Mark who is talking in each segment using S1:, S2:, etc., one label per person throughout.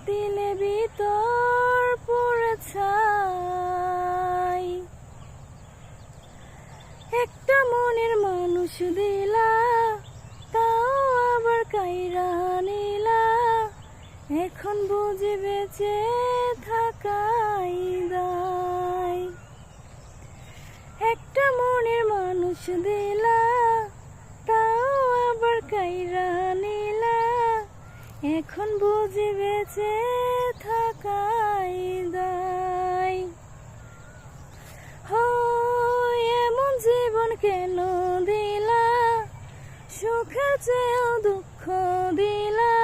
S1: তিলে ভিতর পড়ে ছাই। একটা মনের মানুষ দিলা, তাও আবার কাইরা নিলা। এখন বুঝি বেঁচে থাকাই দায়। একটা মনের মানুষ দিলা, তাও আবার কাইরা নিলা। এখন বুঝি বেঁচে থাকাই দায়। হো এমন জীবন কেন দিলা, সুখের চেয়েও দুঃখ দিলা।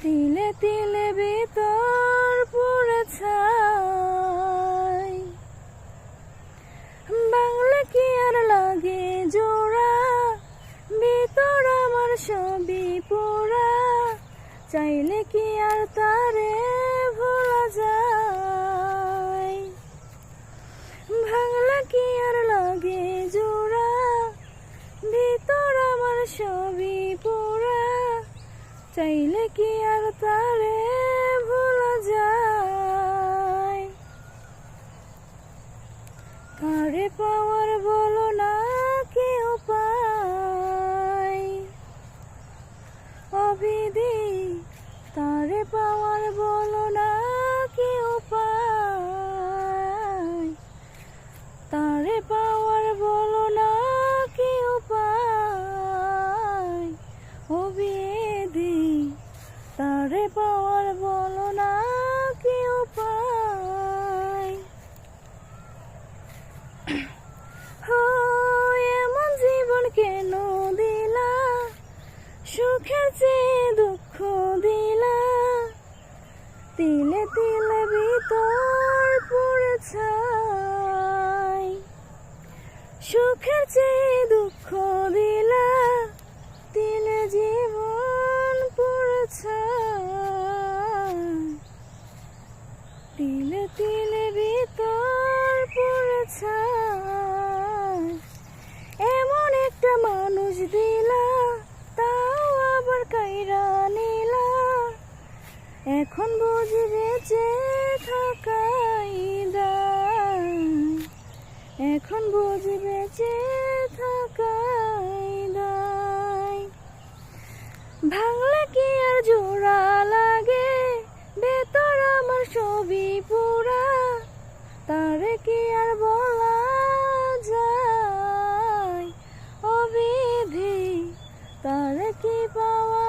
S1: তিলে তিলে ভিতর পড়ে ছাই। বাংলা কি আর লাগে জোড়া, ভিতর আমার সবই পোড়া। চাইলে কি আর তারে ভোলা যায়। বাংলা কি আর লাগে জোড়া, ভিতর আমার সবই পোড়া। চাইলে কি আর তারে ভোলা যায়। কারে পাওয়ার বলো না কি উপায়। অবিধি তারে পাওয়ার বলো না কি উপায়। তারে পাওয়ার বলো না কি উপায়। অবিধি তারে পাওয়ার বলো না কি উপায়। এমন জীবন কেন দিলা, সুখের চেয়ে দুঃখ দিলা। তিলে তিলে ভিতর পড়ে ছাই। সুখের চেয়ে দুঃখ দিলা, তিলে জীবন পড়ে ছাই। তিলে তিলে ভিতর পড়ে ছাই। এমন একটা মানুষ দিলা, তাও আবার কাইরা নিলা। এখন বুঝি বেঁচে থাকাই দায়। এখন বুঝি বেঁচে থাকাই দায়। ভাঙলে কি আর জোড়া লাগে, ভেতর আমার সবই পোড়া। তারে কি আর বলা যায়। অবিধি তারে কি পাওয়া